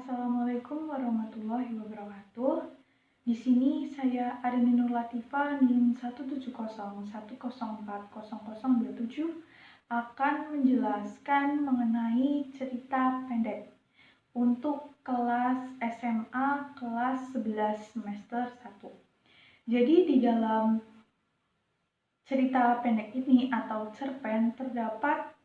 Assalamualaikum warahmatullahi wabarakatuh. Di sini saya Arini Nur Latifah NIM 17010040027 akan menjelaskan mengenai cerita pendek untuk kelas SMA kelas 11 semester 1. Jadi di dalam cerita pendek ini atau cerpen terdapat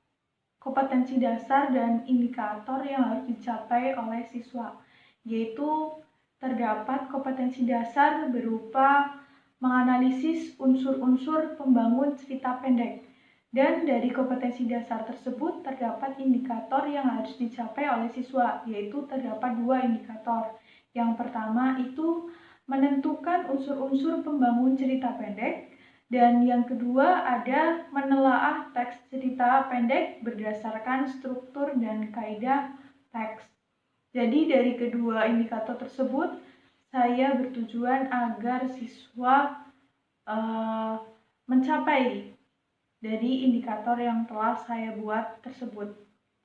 kompetensi dasar dan indikator yang harus dicapai oleh siswa, yaitu terdapat kompetensi dasar berupa menganalisis unsur-unsur pembangun cerita pendek. Dan dari kompetensi dasar tersebut terdapat indikator yang harus dicapai oleh siswa, yaitu terdapat 2 indikator. Yang pertama itu menentukan unsur-unsur pembangun cerita pendek. Dan yang kedua ada menelaah teks cerita pendek berdasarkan struktur dan kaidah teks. Jadi dari kedua indikator tersebut, saya bertujuan agar siswa mencapai dari indikator yang telah saya buat tersebut.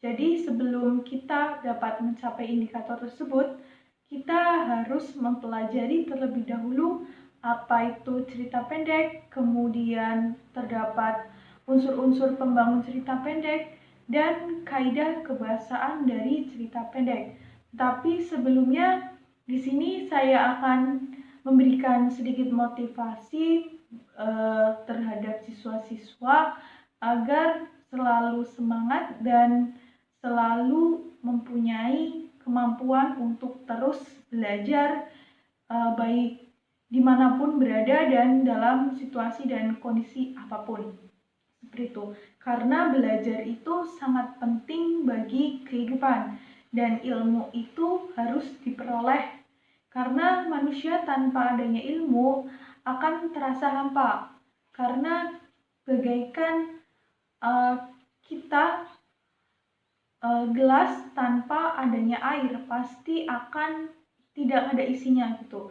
Jadi sebelum kita dapat mencapai indikator tersebut, kita harus mempelajari terlebih dahulu apa itu cerita pendek, kemudian terdapat unsur-unsur pembangun cerita pendek, dan kaidah kebahasaan dari cerita pendek. Tapi sebelumnya, di sini saya akan memberikan sedikit motivasi terhadap siswa-siswa agar selalu semangat dan selalu mempunyai kemampuan untuk terus belajar baik dimanapun berada dan dalam situasi dan kondisi apapun. Seperti itu. Karena belajar itu sangat penting bagi kehidupan dan ilmu itu harus diperoleh. Karena manusia tanpa adanya ilmu akan terasa hampa. Karena bagaikan kita gelas tanpa adanya air pasti akan tidak ada isinya gitu.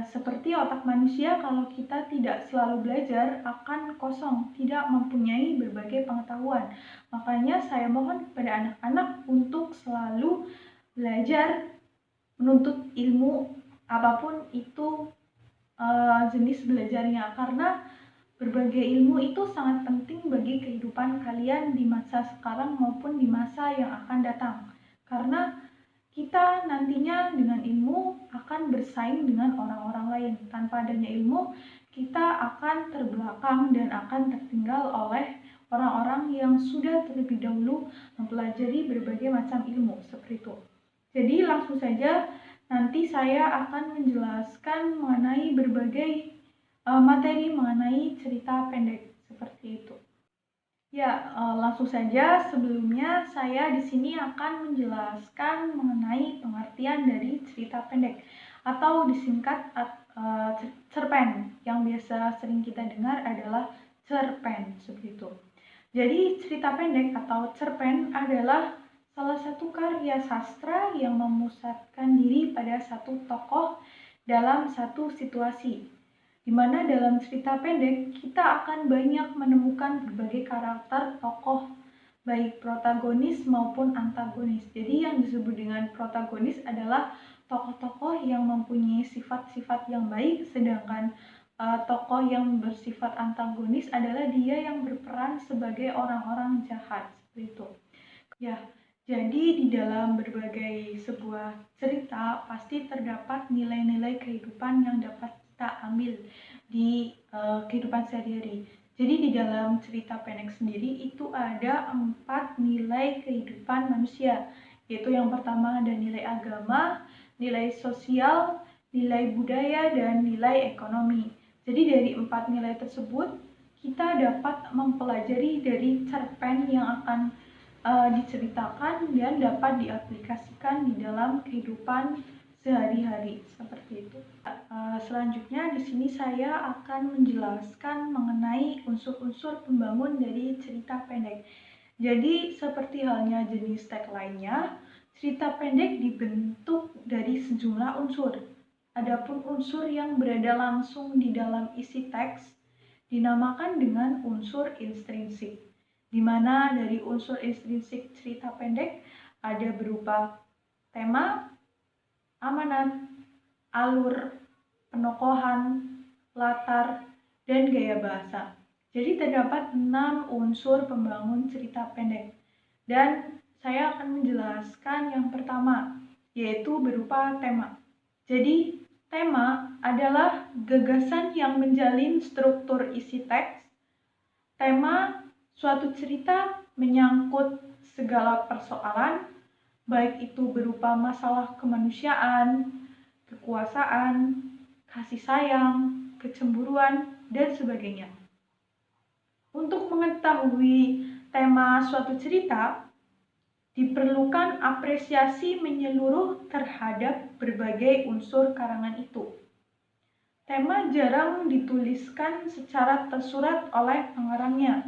Seperti otak manusia, kalau kita tidak selalu belajar akan kosong, tidak mempunyai berbagai pengetahuan. Makanya saya mohon kepada anak-anak untuk selalu belajar, menuntut ilmu apapun itu jenis belajarnya, karena berbagai ilmu itu sangat penting bagi kehidupan kalian di masa sekarang maupun di masa yang akan datang. Karena kita nantinya dengan ilmu akan bersaing dengan orang-orang lain. Tanpa adanya ilmu, kita akan terbelakang dan akan tertinggal oleh orang-orang yang sudah terlebih dahulu mempelajari berbagai macam ilmu seperti itu. Jadi langsung saja nanti saya akan menjelaskan mengenai berbagai materi mengenai cerita pendek seperti itu. Ya, langsung saja. Sebelumnya saya di sini akan menjelaskan mengenai pengertian dari cerita pendek atau disingkat cerpen. Yang biasa sering kita dengar adalah cerpen seperti itu. Jadi cerita pendek atau cerpen adalah salah satu karya sastra yang memusatkan diri pada satu tokoh dalam satu situasi, di mana dalam cerita pendek kita akan banyak menemukan berbagai karakter tokoh, baik protagonis maupun antagonis. Jadi yang disebut dengan protagonis adalah tokoh-tokoh yang mempunyai sifat-sifat yang baik, sedangkan tokoh yang bersifat antagonis adalah dia yang berperan sebagai orang-orang jahat, seperti itu. Ya, jadi di dalam berbagai sebuah cerita pasti terdapat nilai-nilai kehidupan yang dapat kita ambil di kehidupan sehari-hari. Jadi di dalam cerita pendek sendiri itu ada 4 nilai kehidupan manusia, yaitu yang pertama ada nilai agama, nilai sosial, nilai budaya, dan nilai ekonomi. Jadi dari 4 nilai tersebut kita dapat mempelajari dari cerpen yang akan diceritakan dan dapat diaplikasikan di dalam kehidupan sehari-hari seperti itu. Selanjutnya di sini saya akan menjelaskan mengenai unsur-unsur pembangun dari cerita pendek. Jadi seperti halnya jenis teks lainnya, cerita pendek dibentuk dari sejumlah unsur. Adapun unsur yang berada langsung di dalam isi teks dinamakan dengan unsur intrinsik, di mana dari unsur intrinsik cerita pendek ada berupa tema, amanat, alur, penokohan, latar, dan gaya bahasa. Jadi terdapat 6 unsur pembangun cerita pendek. Dan saya akan menjelaskan yang pertama, yaitu berupa tema. Jadi, tema adalah gagasan yang menjalin struktur isi teks. Tema suatu cerita menyangkut segala persoalan, baik itu berupa masalah kemanusiaan, kekuasaan, kasih sayang, kecemburuan, dan sebagainya. Untuk mengetahui tema suatu cerita, diperlukan apresiasi menyeluruh terhadap berbagai unsur karangan itu. Tema jarang dituliskan secara tersurat oleh pengarangnya.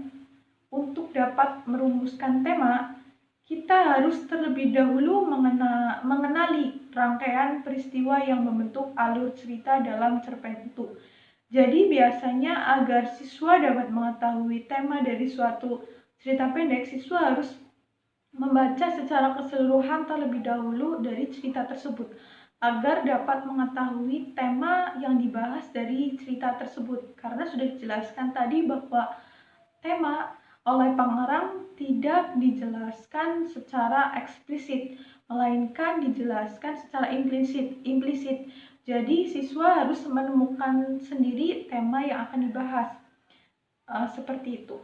Untuk dapat merumuskan tema, kita harus terlebih dahulu mengenali rangkaian peristiwa yang membentuk alur cerita dalam cerpen itu. Jadi biasanya agar siswa dapat mengetahui tema dari suatu cerita pendek, siswa harus membaca secara keseluruhan terlebih dahulu dari cerita tersebut agar dapat mengetahui tema yang dibahas dari cerita tersebut. Karena sudah dijelaskan tadi bahwa tema oleh pengarang tidak dijelaskan secara eksplisit, melainkan dijelaskan secara implisit. Jadi siswa harus menemukan sendiri tema yang akan dibahas. Seperti itu.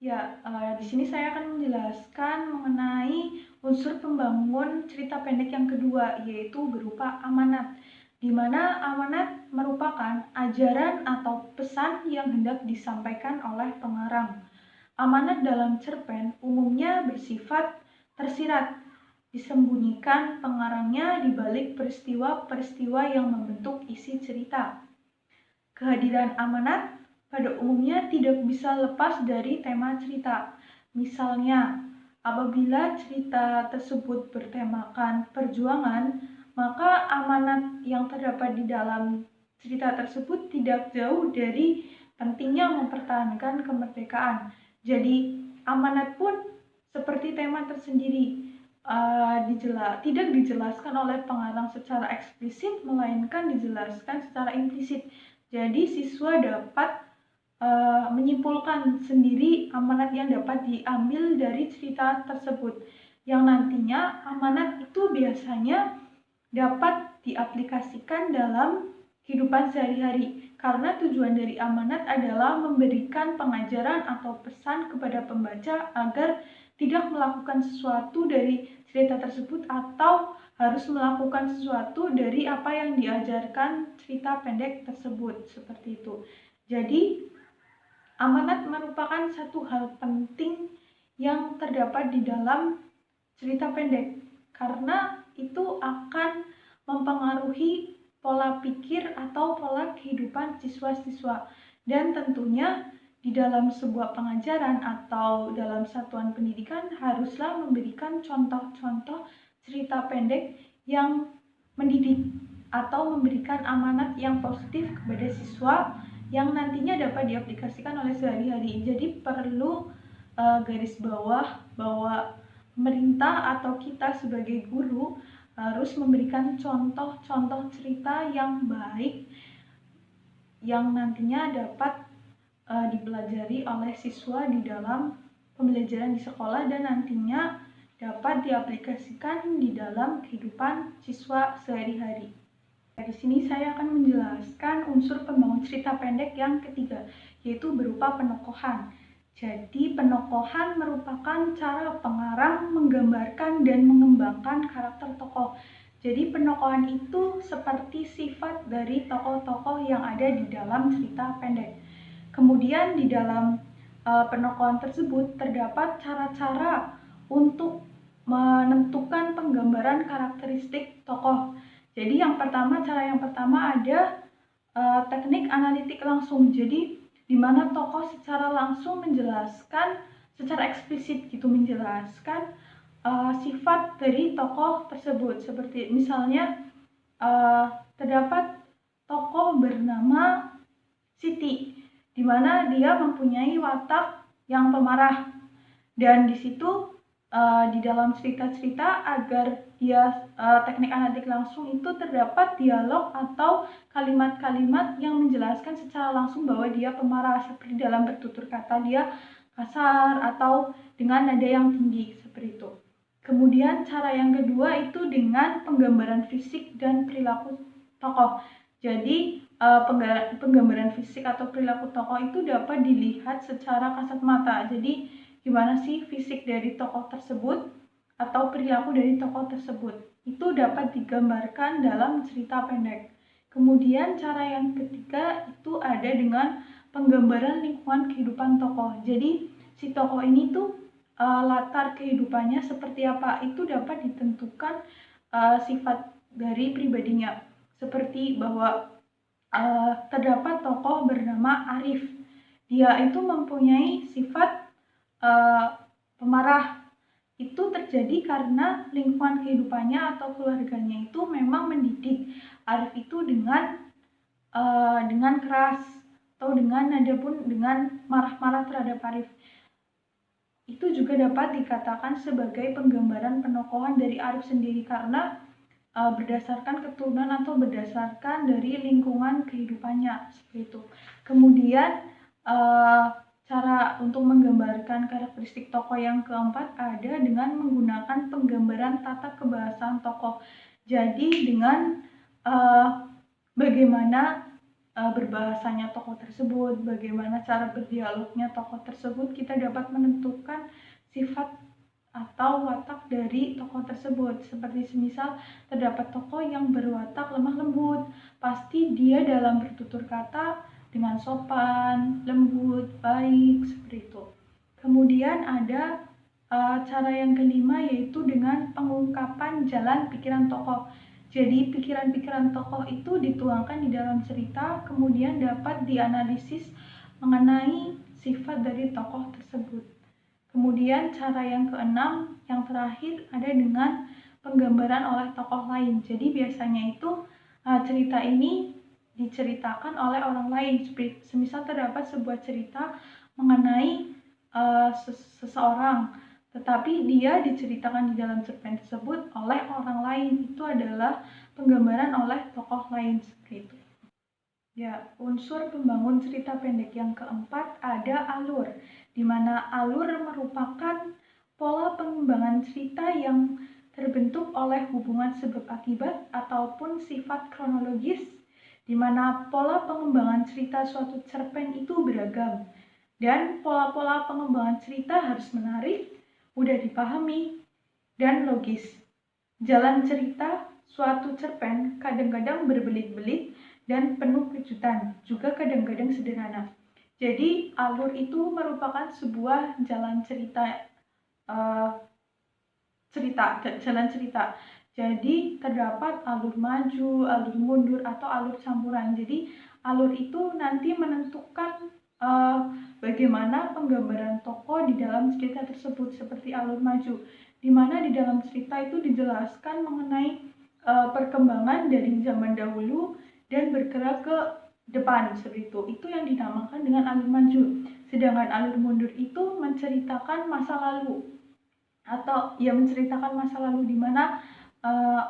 Ya, di sini saya akan menjelaskan mengenai unsur pembangun cerita pendek yang kedua, yaitu berupa amanat, di mana amanat merupakan ajaran atau pesan yang hendak disampaikan oleh pengarang. Amanat dalam cerpen umumnya bersifat tersirat, disembunyikan pengarangnya di balik peristiwa-peristiwa yang membentuk isi cerita. Kehadiran amanat pada umumnya tidak bisa lepas dari tema cerita. Misalnya, apabila cerita tersebut bertemakan perjuangan, maka amanat yang terdapat di dalam cerita tersebut tidak jauh dari pentingnya mempertahankan kemerdekaan. Jadi, amanat pun seperti tema tersendiri, tidak dijelaskan oleh pengarang secara eksplisit, melainkan dijelaskan secara implisit. Jadi, siswa dapat menyimpulkan sendiri amanat yang dapat diambil dari cerita tersebut. Yang nantinya amanat itu biasanya dapat diaplikasikan dalam kehidupan sehari-hari. Karena tujuan dari amanat adalah memberikan pengajaran atau pesan kepada pembaca agar tidak melakukan sesuatu dari cerita tersebut atau harus melakukan sesuatu dari apa yang diajarkan cerita pendek tersebut. Seperti itu. Jadi, amanat merupakan satu hal penting yang terdapat di dalam cerita pendek karena itu akan mempengaruhi pola pikir atau pola kehidupan siswa-siswa. Dan tentunya di dalam sebuah pengajaran atau dalam satuan pendidikan haruslah memberikan contoh-contoh cerita pendek yang mendidik atau memberikan amanat yang positif kepada siswa yang nantinya dapat diaplikasikan oleh sehari-hari. Jadi perlu garis bawah bahwa pemerintah atau kita sebagai guru harus memberikan contoh-contoh cerita yang baik yang nantinya dapat dipelajari oleh siswa di dalam pembelajaran di sekolah dan nantinya dapat diaplikasikan di dalam kehidupan siswa sehari-hari. Di sini saya akan menjelaskan unsur pembangun cerita pendek yang ketiga, yaitu berupa penokohan. Jadi, penokohan merupakan cara pengarang menggambarkan dan mengembangkan karakter tokoh. Jadi, penokohan itu seperti sifat dari tokoh-tokoh yang ada di dalam cerita pendek. Kemudian, di dalam penokohan tersebut terdapat cara-cara untuk menentukan penggambaran karakteristik tokoh. Jadi, cara yang pertama ada teknik analitik langsung. Jadi, di mana tokoh secara langsung menjelaskan secara eksplisit menjelaskan sifat dari tokoh tersebut. Seperti misalnya terdapat tokoh bernama Siti, di mana dia mempunyai watak yang pemarah, dan di situ di dalam cerita-cerita agar teknik analitik langsung itu terdapat dialog atau kalimat-kalimat yang menjelaskan secara langsung bahwa dia pemarah, seperti dalam bertutur kata dia kasar atau dengan nada yang tinggi seperti itu. Kemudian cara yang kedua itu dengan penggambaran fisik dan perilaku tokoh. Jadi penggambaran fisik atau perilaku tokoh itu dapat dilihat secara kasat mata. Jadi gimana sih fisik dari tokoh tersebut atau perilaku dari tokoh tersebut. Itu dapat digambarkan dalam cerita pendek. Kemudian cara yang ketiga itu ada dengan penggambaran lingkungan kehidupan tokoh. Jadi si tokoh ini tuh latar kehidupannya seperti apa, itu dapat ditentukan sifat dari pribadinya. Seperti bahwa terdapat tokoh bernama Arif. Dia itu mempunyai sifat pemarah. Itu terjadi karena lingkungan kehidupannya atau keluarganya itu memang mendidik Arif itu dengan keras atau dengan nada pun dengan marah-marah terhadap Arif. Itu juga dapat dikatakan sebagai penggambaran penokohan dari Arif sendiri karena berdasarkan keturunan atau berdasarkan dari lingkungan kehidupannya seperti itu. Kemudian cara untuk menggambarkan karakteristik tokoh yang keempat ada dengan menggunakan penggambaran tata kebahasaan tokoh. Jadi dengan bagaimana berbahasanya tokoh tersebut, bagaimana cara berdialognya tokoh tersebut, kita dapat menentukan sifat atau watak dari tokoh tersebut. Seperti semisal terdapat tokoh yang berwatak lemah lembut, pasti dia dalam bertutur kata dengan sopan, lembut, baik, seperti itu. Kemudian ada cara yang kelima yaitu dengan pengungkapan jalan pikiran tokoh. Jadi pikiran-pikiran tokoh itu dituangkan di dalam cerita, kemudian dapat dianalisis mengenai sifat dari tokoh tersebut. Kemudian cara yang keenam, yang terakhir ada dengan penggambaran oleh tokoh lain. Jadi biasanya itu cerita ini diceritakan oleh orang lain. Semisal terdapat sebuah cerita mengenai seseorang, tetapi dia diceritakan di dalam cerpen tersebut oleh orang lain. Itu adalah penggambaran oleh tokoh lain seperti itu. Ya, unsur pembangun cerita pendek yang keempat ada alur, di mana alur merupakan pola pengembangan cerita yang terbentuk oleh hubungan sebab akibat ataupun sifat kronologis, di mana pola pengembangan cerita suatu cerpen itu beragam, dan pola-pola pengembangan cerita harus menarik, mudah dipahami, dan logis. Jalan cerita suatu cerpen kadang-kadang berbelit-belit dan penuh kejutan, juga kadang-kadang sederhana. Jadi alur itu merupakan sebuah jalan jalan cerita. Jadi terdapat alur maju, alur mundur, atau alur campuran. Jadi alur itu nanti menentukan bagaimana penggambaran tokoh di dalam cerita tersebut, seperti alur maju, di mana di dalam cerita itu dijelaskan mengenai perkembangan dari zaman dahulu dan bergerak ke depan seperti itu. Itu yang dinamakan dengan alur maju. Sedangkan alur mundur itu menceritakan masa lalu menceritakan masa lalu di mana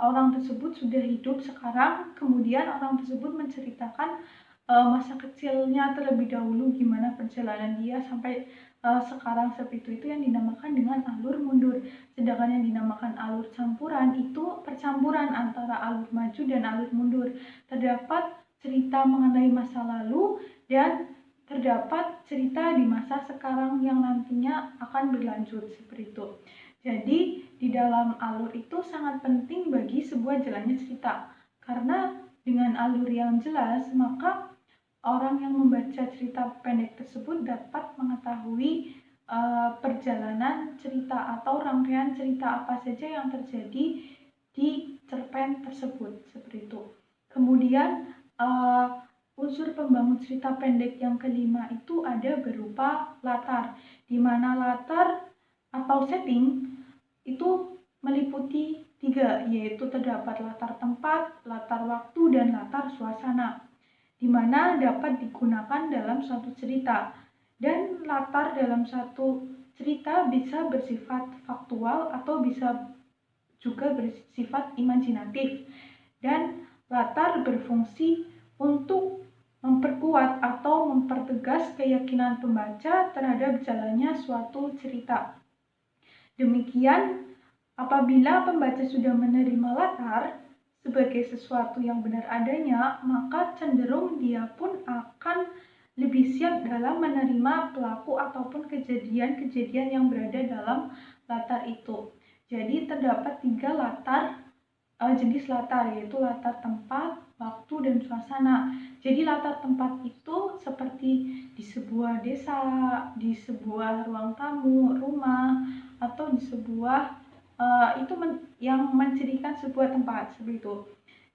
orang tersebut sudah hidup sekarang, kemudian orang tersebut menceritakan masa kecilnya terlebih dahulu, gimana perjalanan dia sampai sekarang seperti itu yang dinamakan dengan alur mundur. Sedangkan yang dinamakan alur campuran itu percampuran antara alur maju dan alur mundur. Terdapat cerita mengenai masa lalu dan terdapat cerita di masa sekarang yang nantinya akan berlanjut seperti itu. Jadi di dalam alur itu sangat penting bagi sebuah jalannya cerita, karena dengan alur yang jelas maka orang yang membaca cerita pendek tersebut dapat mengetahui perjalanan cerita atau rangkaian cerita apa saja yang terjadi di cerpen tersebut seperti itu. Kemudian unsur pembangun cerita pendek yang kelima itu ada berupa latar, di mana latar atau setting itu meliputi 3, yaitu terdapat latar tempat, latar waktu, dan latar suasana, di mana dapat digunakan dalam suatu cerita. Dan latar dalam satu cerita bisa bersifat faktual atau bisa juga bersifat imajinatif, dan latar berfungsi untuk memperkuat atau mempertegas keyakinan pembaca terhadap jalannya suatu cerita. Demikian, apabila pembaca sudah menerima latar sebagai sesuatu yang benar adanya, maka cenderung dia pun akan lebih siap dalam menerima pelaku ataupun kejadian-kejadian yang berada dalam latar itu. Jadi terdapat 3 jenis latar, yaitu latar tempat, waktu, dan suasana. Jadi latar tempat itu seperti di sebuah desa, di sebuah ruang tamu, rumah, atau di sebuah yang mencirikan sebuah tempat seperti itu.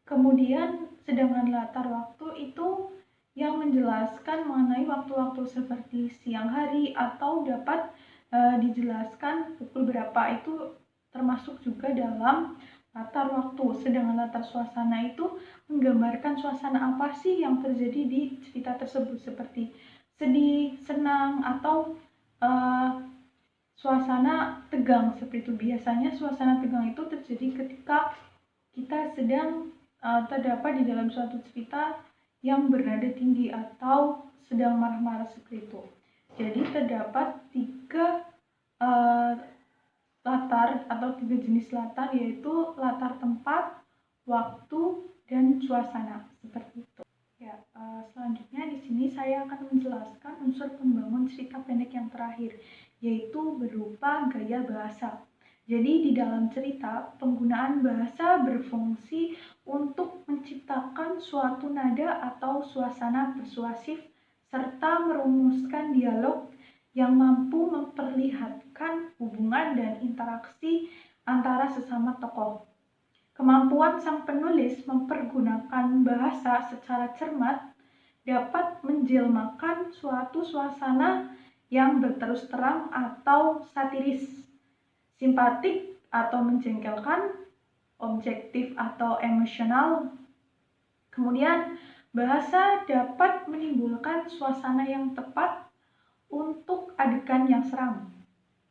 Kemudian sedangkan latar waktu itu yang menjelaskan mengenai waktu-waktu seperti siang hari atau dapat dijelaskan pukul berapa, itu termasuk juga dalam latar waktu. Sedangkan latar suasana itu menggambarkan suasana apa sih yang terjadi di cerita tersebut, seperti sedih, senang, atau suasana tegang seperti itu. Biasanya suasana tegang itu terjadi ketika kita sedang terdapat di dalam suatu cerita yang bernada tinggi atau sedang marah-marah seperti itu. Jadi terdapat 3 latar atau 3 jenis latar, yaitu latar tempat, waktu, dan suasana seperti itu. Ya, selanjutnya di sini saya akan menjelaskan unsur pembangun cerita pendek yang terakhir, yaitu berupa gaya bahasa. Jadi di dalam cerita, penggunaan bahasa berfungsi untuk menciptakan suatu nada atau suasana persuasif serta merumuskan dialog yang mampu memperlihatkan hubungan dan interaksi antara sesama tokoh. Kemampuan sang penulis mempergunakan bahasa secara cermat dapat menjelmakan suatu suasana yang berterus terang atau satiris, simpatik atau menjengkelkan, objektif atau emosional. Kemudian, bahasa dapat menimbulkan suasana yang tepat untuk adegan yang seram,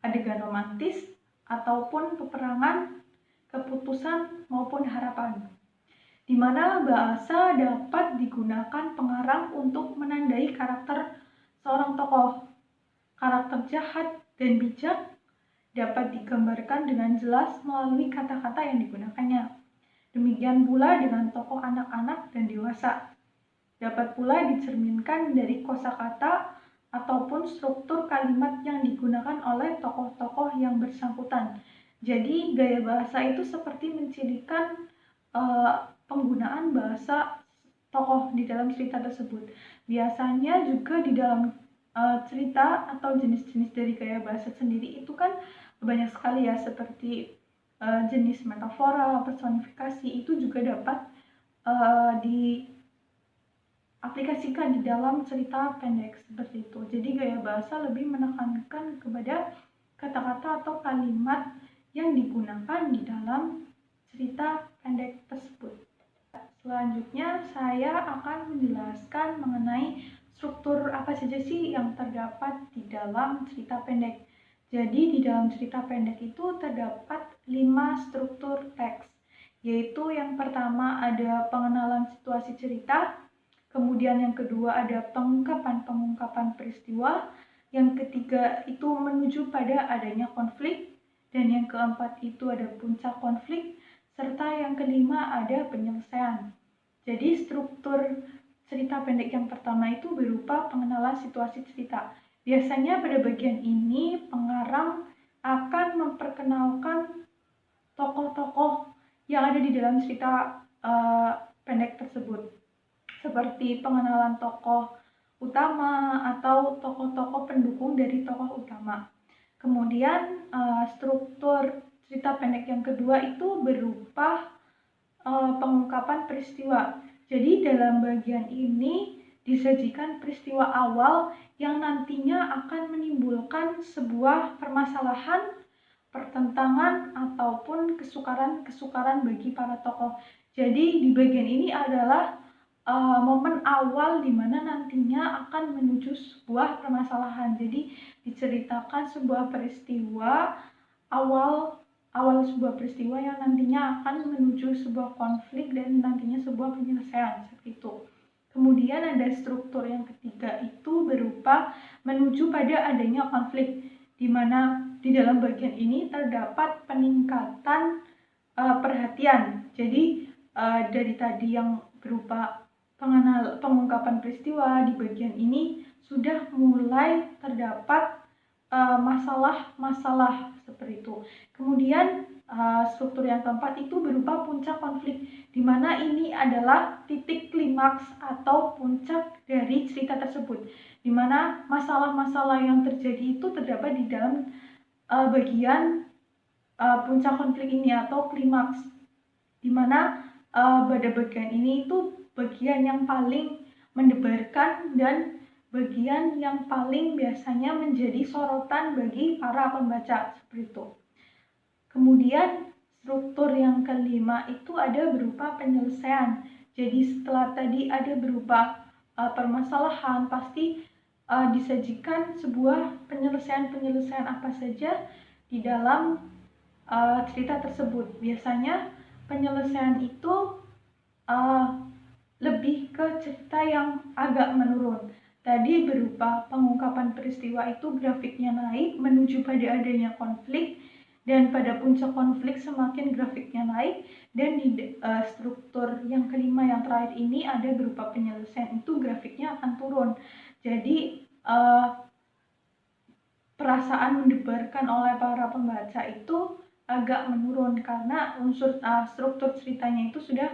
adegan romantis, ataupun peperangan, keputusan, maupun harapan, di mana bahasa dapat digunakan pengarang untuk menandai karakter seorang tokoh. Karakter jahat dan bijak dapat digambarkan dengan jelas melalui kata-kata yang digunakannya. Demikian pula dengan tokoh anak-anak dan dewasa. Dapat pula dicerminkan dari kosakata ataupun struktur kalimat yang digunakan oleh tokoh-tokoh yang bersangkutan. Jadi gaya bahasa itu seperti mencirikan penggunaan bahasa tokoh di dalam cerita tersebut. Biasanya juga di dalam cerita atau jenis-jenis dari gaya bahasa sendiri itu kan banyak sekali ya, seperti jenis metafora, personifikasi, itu juga dapat diaplikasikan di dalam cerita pendek seperti itu. Jadi gaya bahasa lebih menekankan kepada kata-kata atau kalimat yang digunakan di dalam cerita pendek tersebut. Selanjutnya saya akan menjelaskan mengenai struktur apa saja sih yang terdapat di dalam cerita pendek. Jadi di dalam cerita pendek itu terdapat 5 struktur teks, yaitu yang pertama ada pengenalan situasi cerita, kemudian yang kedua ada pengungkapan peristiwa, yang ketiga itu menuju pada adanya konflik, dan yang keempat itu ada puncak konflik, serta yang kelima ada penyelesaian. Jadi struktur cerita pendek yang pertama itu berupa pengenalan situasi cerita. Biasanya pada bagian ini pengarang akan memperkenalkan tokoh-tokoh yang ada di dalam cerita pendek tersebut, seperti pengenalan tokoh utama atau tokoh-tokoh pendukung dari tokoh utama. Kemudian struktur cerita pendek yang kedua itu berupa pengungkapan peristiwa. Jadi dalam bagian ini disajikan peristiwa awal yang nantinya akan menimbulkan sebuah permasalahan, pertentangan, ataupun kesukaran bagi para tokoh. Jadi di bagian ini adalah momen awal di mana nantinya akan menuju sebuah permasalahan. Jadi diceritakan sebuah peristiwa awal awal sebuah peristiwa yang nantinya akan menuju sebuah konflik dan nantinya sebuah penyelesaian seperti itu. Kemudian ada struktur yang ketiga itu berupa menuju pada adanya konflik, di mana di dalam bagian ini terdapat peningkatan perhatian. Jadi dari tadi yang berupa pengungkapan peristiwa, di bagian ini sudah mulai terdapat masalah-masalah seperti itu. Kemudian struktur yang keempat itu berupa puncak konflik, di mana ini adalah titik klimaks atau puncak dari cerita tersebut, di mana masalah-masalah yang terjadi itu terdapat di dalam bagian puncak konflik ini atau klimaks, di mana pada bagian ini itu bagian yang paling mendebarkan dan bagian yang paling biasanya menjadi sorotan bagi para pembaca seperti itu. Kemudian struktur yang kelima itu ada berupa penyelesaian. Jadi setelah tadi ada berupa permasalahan, pasti disajikan sebuah penyelesaian apa saja di dalam cerita tersebut. Biasanya penyelesaian itu lebih ke cerita yang agak menurun. Tadi berupa pengungkapan peristiwa itu grafiknya naik menuju pada adanya konflik, dan pada puncak konflik semakin grafiknya naik, dan di struktur yang kelima yang terakhir ini ada berupa penyelesaian itu grafiknya akan turun. Jadi perasaan mendebarkan oleh para pembaca itu agak menurun karena unsur struktur ceritanya itu sudah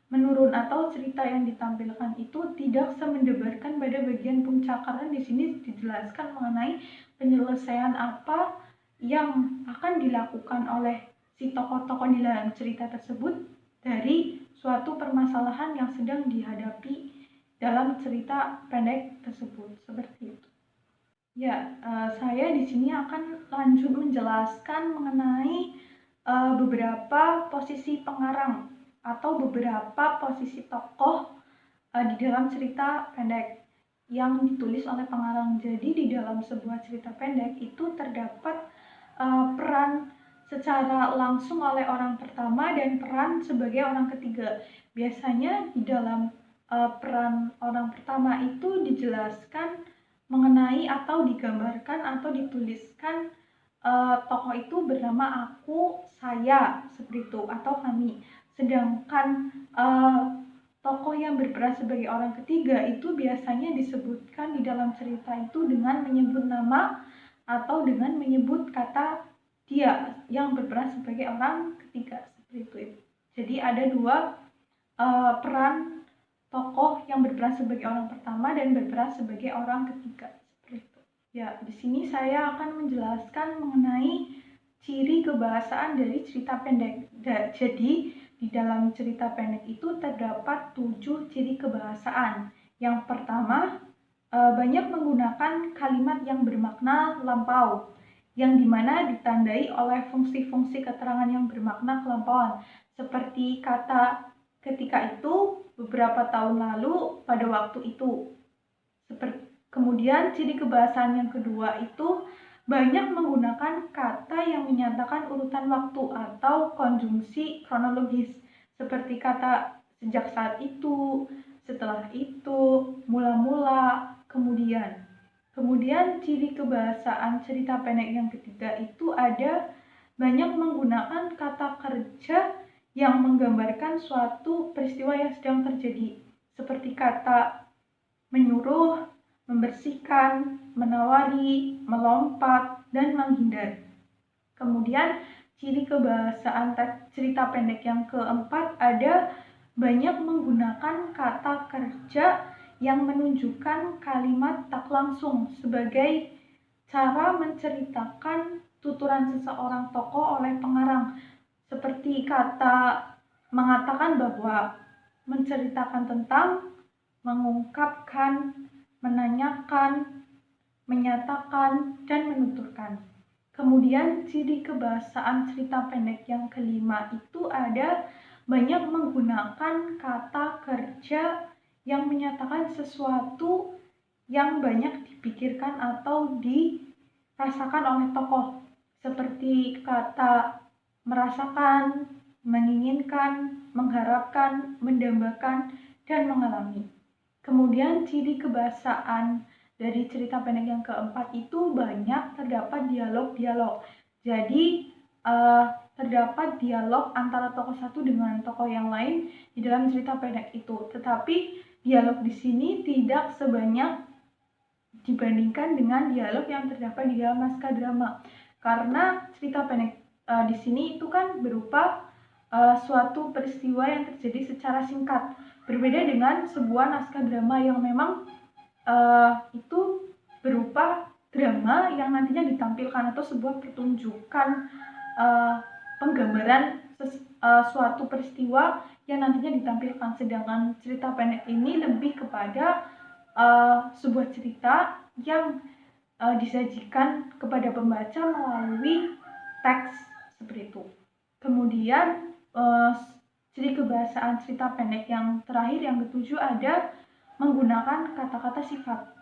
menurun, atau cerita yang ditampilkan itu tidak semendebarkan pada bagian puncak, karena di sini dijelaskan mengenai penyelesaian apa yang akan dilakukan oleh si tokoh-tokoh di dalam cerita tersebut dari suatu permasalahan yang sedang dihadapi dalam cerita pendek tersebut seperti itu. Ya, saya di sini akan lanjut menjelaskan mengenai beberapa posisi pengarang atau beberapa posisi tokoh di dalam cerita pendek yang ditulis oleh pengarang. Jadi di dalam sebuah cerita pendek itu terdapat peran secara langsung oleh orang pertama dan peran sebagai orang ketiga. Biasanya di dalam peran orang pertama itu dijelaskan mengenai atau digambarkan atau dituliskan tokoh itu bernama aku, saya, seperti itu, atau kami. Sedangkan tokoh yang berperan sebagai orang ketiga itu biasanya disebutkan di dalam cerita itu dengan menyebut nama atau dengan menyebut kata dia yang berperan sebagai orang ketiga seperti itu. Jadi ada dua peran tokoh yang berperan sebagai orang pertama dan berperan sebagai orang ketiga seperti itu. Ya, di sini saya akan menjelaskan mengenai ciri kebahasaan dari cerita pendek. Jadi di dalam cerita pendek itu terdapat 7 ciri kebahasaan. Yang pertama, banyak menggunakan kalimat yang bermakna lampau, yang dimana ditandai oleh fungsi-fungsi keterangan yang bermakna kelampauan, seperti kata ketika itu, beberapa tahun lalu, pada waktu itu. Kemudian ciri kebahasaan yang kedua itu banyak menggunakan kata yang menyatakan urutan waktu atau konjungsi kronologis, seperti kata sejak saat itu, setelah itu, mula-mula, kemudian. Kemudian ciri kebahasaan cerita pendek yang ketiga itu ada banyak menggunakan kata kerja yang menggambarkan suatu peristiwa yang sedang terjadi, seperti kata menyuruh, membersihkan, menawari, melompat, dan menghindar. Kemudian ciri kebahasaan cerita pendek yang keempat ada banyak menggunakan kata kerja yang menunjukkan kalimat tak langsung sebagai cara menceritakan tuturan seseorang tokoh oleh pengarang, seperti kata mengatakan bahwa, menceritakan tentang, mengungkapkan, menanyakan, menyatakan, dan menuturkan. Kemudian ciri kebahasaan cerita pendek yang kelima itu ada banyak menggunakan kata kerja yang menyatakan sesuatu yang banyak dipikirkan atau dirasakan oleh tokoh, seperti kata merasakan, menginginkan, mengharapkan, mendambakan, dan mengalami. Kemudian ciri kebahasaan dari cerita pendek yang keempat itu banyak terdapat dialog-dialog. Jadi terdapat dialog antara tokoh satu dengan tokoh yang lain di dalam cerita pendek itu. Tetapi dialog di sini tidak sebanyak dibandingkan dengan dialog yang terdapat di dalam naskah drama. Karena cerita pendek di sini itu kan berupa suatu peristiwa yang terjadi secara singkat. Berbeda dengan sebuah naskah drama yang memang itu berupa drama yang nantinya ditampilkan atau sebuah pertunjukan penggambaran suatu peristiwa yang nantinya ditampilkan. Sedangkan cerita pendek ini lebih kepada sebuah cerita yang disajikan kepada pembaca melalui teks seperti itu. Kemudian ciri kebahasaan cerita pendek yang terakhir, yang ketujuh, ada menggunakan kata-kata sifat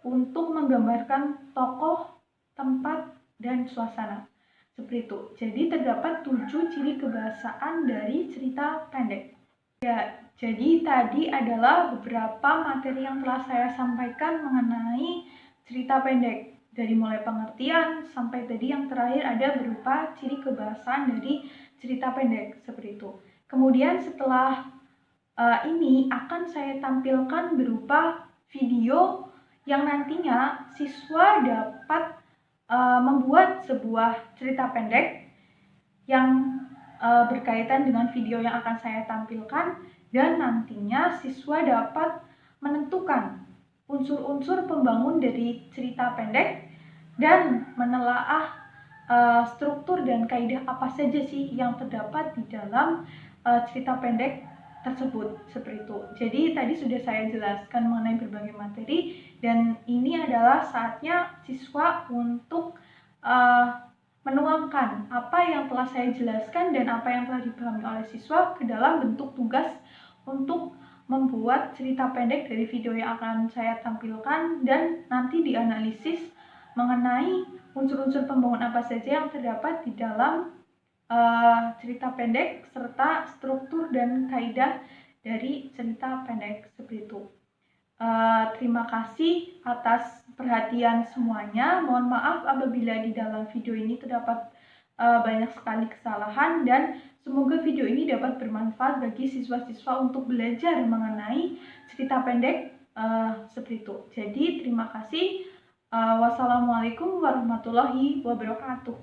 untuk menggambarkan tokoh, tempat, dan suasana. Seperti itu. Jadi terdapat 7 ciri kebahasaan dari cerita pendek. Ya, jadi tadi adalah beberapa materi yang telah saya sampaikan mengenai cerita pendek. Dari mulai pengertian sampai tadi yang terakhir ada berupa ciri kebahasaan dari cerita pendek, seperti itu. Kemudian setelah ini akan saya tampilkan berupa video yang nantinya siswa dapat membuat sebuah cerita pendek yang berkaitan dengan video yang akan saya tampilkan, dan nantinya siswa dapat menentukan unsur-unsur pembangun dari cerita pendek dan menelaah struktur dan kaidah apa saja sih yang terdapat di dalam cerita pendek tersebut, seperti itu. Jadi tadi sudah saya jelaskan mengenai berbagai materi, dan ini adalah saatnya siswa untuk menuangkan apa yang telah saya jelaskan dan apa yang telah dipahami oleh siswa ke dalam bentuk tugas untuk membuat cerita pendek dari video yang akan saya tampilkan, dan nanti dianalisis mengenai unsur-unsur pembangun apa saja yang terdapat di dalam cerita pendek serta struktur dan kaidah dari cerita pendek, seperti itu. Terima kasih atas perhatian semuanya. Mohon maaf apabila di dalam video ini terdapat banyak sekali kesalahan, dan semoga video ini dapat bermanfaat bagi siswa-siswa untuk belajar mengenai cerita pendek seperti itu. Jadi terima kasih. Wassalamualaikum warahmatullahi wabarakatuh.